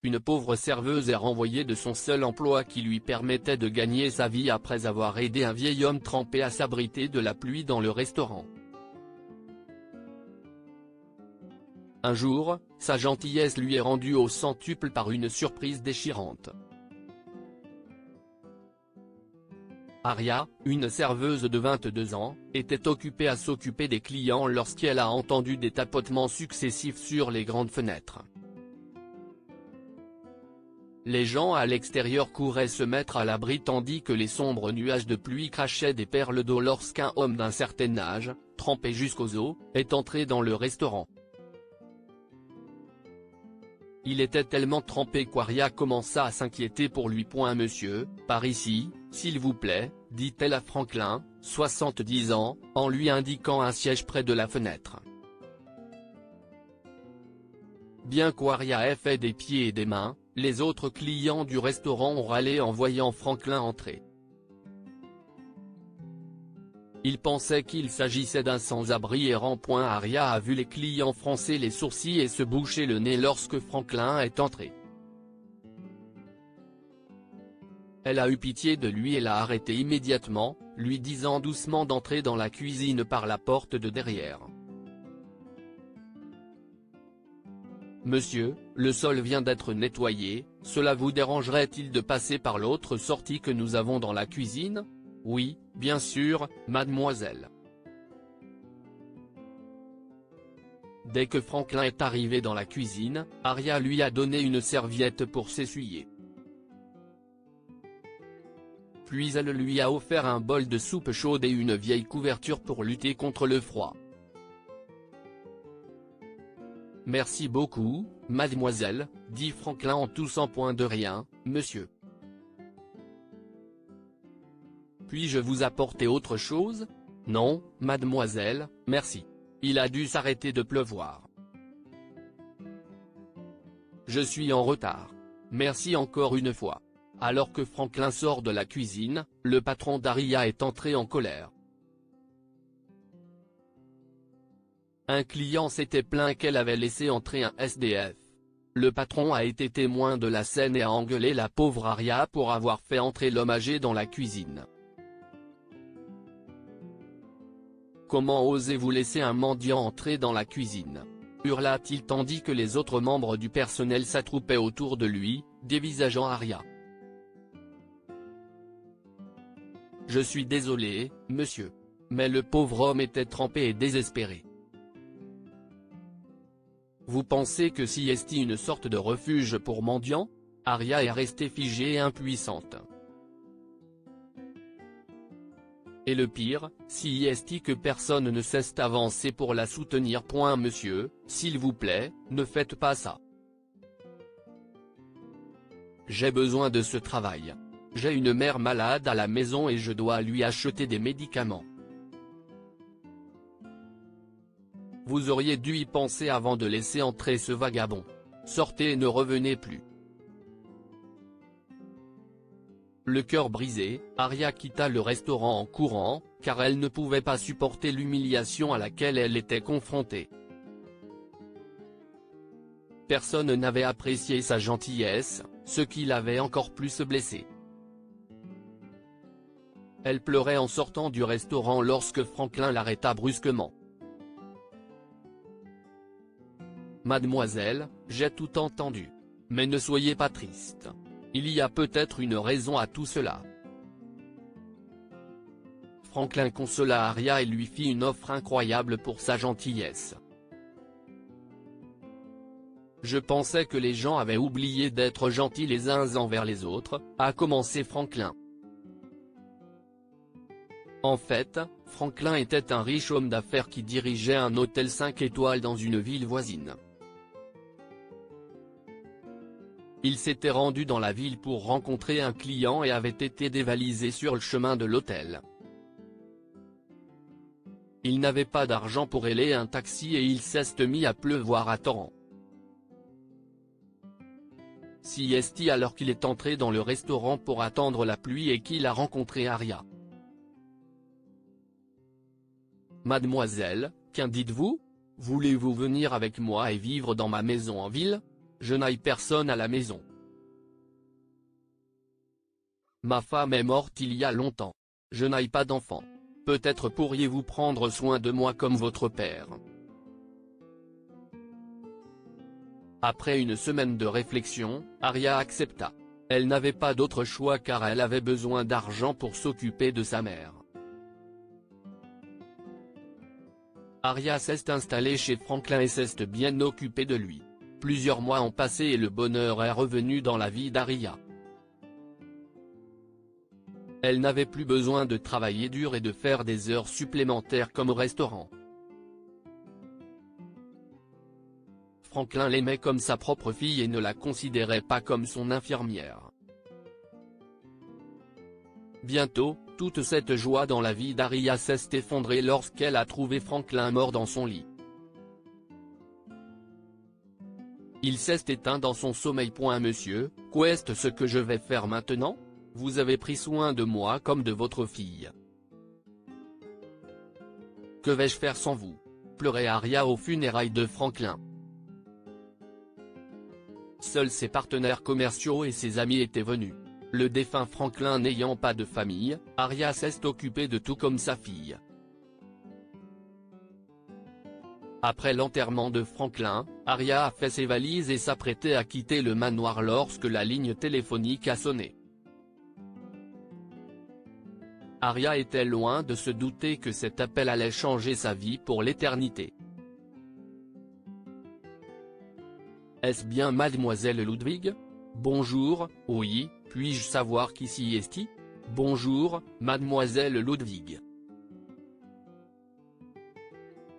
une pauvre serveuse est renvoyée de son seul emploi qui lui permettait de gagner sa vie après avoir aidé un vieil homme trempé à s'abriter de la pluie dans le restaurant. Un jour, sa gentillesse lui est rendue au centuple par une surprise déchirante. Aria, une serveuse de 22 ans, était occupée à s'occuper des clients lorsqu'elle a entendu des tapotements successifs sur les grandes fenêtres. Les gens à l'extérieur couraient se mettre à l'abri tandis que les sombres nuages de pluie crachaient des perles d'eau lorsqu'un homme d'un certain âge, trempé jusqu'aux os, est entré dans le restaurant. Il était tellement trempé qu'Aria commença à s'inquiéter pour lui. Monsieur, par ici, s'il vous plaît, dit-elle à Franklin, 70 ans, en lui indiquant un siège près de la fenêtre. Bien qu'Aria ait fait des pieds et des mains, les autres clients du restaurant ont râlé en voyant Franklin entrer. Ils pensaient qu'il s'agissait d'un sans-abri errant. Aria a vu les clients froncer les sourcils et se boucher le nez lorsque Franklin est entré. Elle a eu pitié de lui et l'a arrêté immédiatement, lui disant doucement d'entrer dans la cuisine par la porte de derrière. Monsieur, le sol vient d'être nettoyé, cela vous dérangerait-il de passer par l'autre sortie que nous avons dans la cuisine ? Oui, bien sûr, mademoiselle. Dès que Franklin est arrivé dans la cuisine, Aria lui a donné une serviette pour s'essuyer. Puis elle lui a offert un bol de soupe chaude et une vieille couverture pour lutter contre le froid. Merci beaucoup, mademoiselle, dit Franklin en toussant. De rien, monsieur. Puis-je vous apporter autre chose ? Non, mademoiselle, merci. Il a dû s'arrêter de pleuvoir. Je suis en retard. Merci encore une fois. Alors que Franklin sort de la cuisine, le patron d'Aria est entré en colère. Un client s'était plaint qu'elle avait laissé entrer un SDF. Le patron a été témoin de la scène et a engueulé la pauvre Aria pour avoir fait entrer l'homme âgé dans la cuisine. Comment osez-vous laisser un mendiant entrer dans la cuisine ? Hurla-t-il tandis que les autres membres du personnel s'attroupaient autour de lui, dévisageant Aria. Je suis désolé, monsieur. Mais le pauvre homme était trempé et désespéré. Vous pensez que si est une sorte de refuge pour mendiants ? Aria est restée figée et impuissante. Et le pire, si est que personne ne cesse d'avancer pour la soutenir. Monsieur, s'il vous plaît, ne faites pas ça. J'ai besoin de ce travail. J'ai une mère malade à la maison et je dois lui acheter des médicaments. Vous auriez dû y penser avant de laisser entrer ce vagabond. Sortez et ne revenez plus. Le cœur brisé, Aria quitta le restaurant en courant, car elle ne pouvait pas supporter l'humiliation à laquelle elle était confrontée. Personne n'avait apprécié sa gentillesse, ce qui l'avait encore plus blessée. Elle pleurait en sortant du restaurant lorsque Franklin l'arrêta brusquement. Mademoiselle, j'ai tout entendu. Mais ne soyez pas triste. Il y a peut-être une raison à tout cela. Franklin consola Aria et lui fit une offre incroyable pour sa gentillesse. Je pensais que les gens avaient oublié d'être gentils les uns envers les autres, a commencé Franklin. En fait, Franklin était un riche homme d'affaires qui dirigeait un hôtel 5 étoiles dans une ville voisine. Il s'était rendu dans la ville pour rencontrer un client et avait été dévalisé sur le chemin de l'hôtel. Il n'avait pas d'argent pour héler un taxi et il s'est mis à pleuvoir à torrent. Si est alors qu'il est entré dans le restaurant pour attendre la pluie et qu'il a rencontré Aria. Mademoiselle, qu'en dites-vous ? Voulez-vous venir avec moi et vivre dans ma maison en ville ? je n'aille personne à la maison. Ma femme est morte il y a longtemps. Je n'aille pas d'enfant. Peut-être pourriez-vous prendre soin de moi comme votre père. Après une semaine de réflexion, Aria accepta. Elle n'avait pas d'autre choix car elle avait besoin d'argent pour s'occuper de sa mère. Aria s'est installée chez Franklin et s'est bien occupée de lui. Plusieurs mois ont passé et le bonheur est revenu dans la vie d'Aria. Elle n'avait plus besoin de travailler dur et de faire des heures supplémentaires comme au restaurant. Franklin l'aimait comme sa propre fille et ne la considérait pas comme son infirmière. Bientôt, toute cette joie dans la vie d'Aria s'est effondrée lorsqu'elle a trouvé Franklin mort dans son lit. Il s'est éteint dans son sommeil. Monsieur, qu'est ce que je vais faire maintenant? Vous avez pris soin de moi comme de votre fille. Que vais-je faire sans vous? Pleurait Aria aux funérailles de Franklin. Seuls ses partenaires commerciaux et ses amis étaient venus. Le défunt Franklin n'ayant pas de famille, Aria s'est occupée de tout comme sa fille. Après l'enterrement de Franklin, Aria a fait ses valises et s'apprêtait à quitter le manoir lorsque la ligne téléphonique a sonné. Aria était loin de se douter que cet appel allait changer sa vie pour l'éternité. Est-ce bien mademoiselle Ludwig? Bonjour, oui, puis-je savoir qui s'y est-il? Bonjour, mademoiselle Ludwig.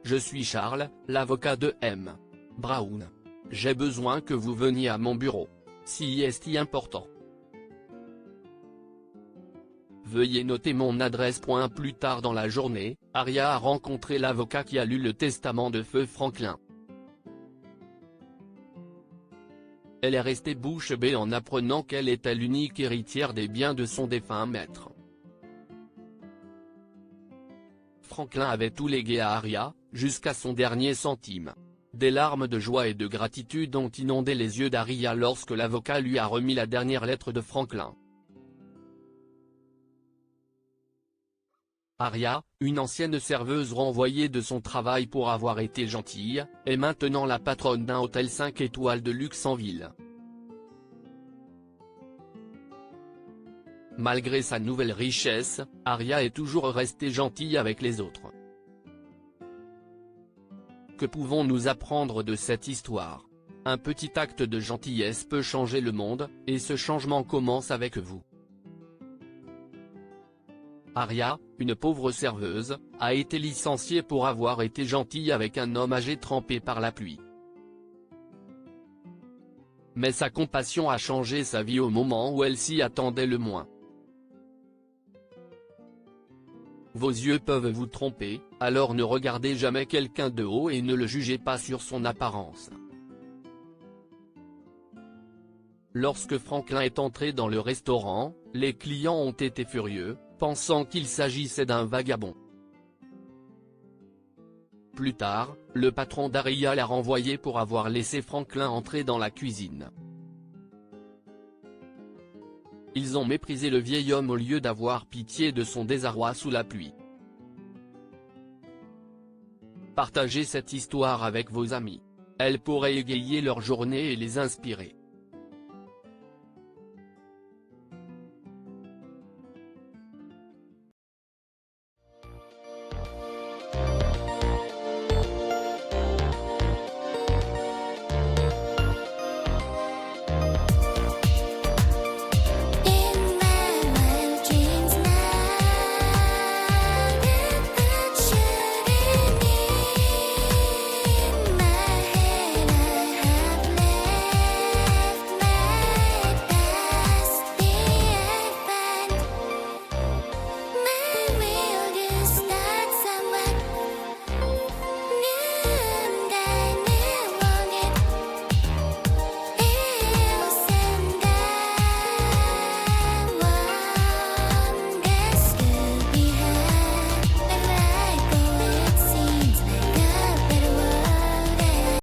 Je suis Charles, l'avocat de M. Brown. J'ai besoin que vous veniez à mon bureau. Si est-il important. Veuillez noter mon adresse. Plus tard dans la journée, Aria a rencontré l'avocat qui a lu le testament de feu Franklin. Elle est restée bouche bée en apprenant qu'elle était l'unique héritière des biens de son défunt maître. Franklin avait tout légué à Aria, jusqu'à son dernier centime. Des larmes de joie et de gratitude ont inondé les yeux d'Aria lorsque l'avocat lui a remis la dernière lettre de Franklin. Aria, une ancienne serveuse renvoyée de son travail pour avoir été gentille, est maintenant la patronne d'un hôtel 5 étoiles de luxe en ville. Malgré sa nouvelle richesse, Aria est toujours restée gentille avec les autres. Que pouvons-nous apprendre de cette histoire? Un petit acte de gentillesse peut changer le monde, et ce changement commence avec vous. Aria, une pauvre serveuse, a été licenciée pour avoir été gentille avec un homme âgé trempé par la pluie. Mais sa compassion a changé sa vie au moment où elle s'y attendait le moins. Vos yeux peuvent vous tromper, alors ne regardez jamais quelqu'un de haut et ne le jugez pas sur son apparence. Lorsque Franklin est entré dans le restaurant, les clients ont été furieux, pensant qu'il s'agissait d'un vagabond. Plus tard, le patron d'Aria l'a renvoyé pour avoir laissé Franklin entrer dans la cuisine. Ils ont méprisé le vieil homme au lieu d'avoir pitié de son désarroi sous la pluie. Partagez cette histoire avec vos amis. Elle pourrait égayer leur journée et les inspirer.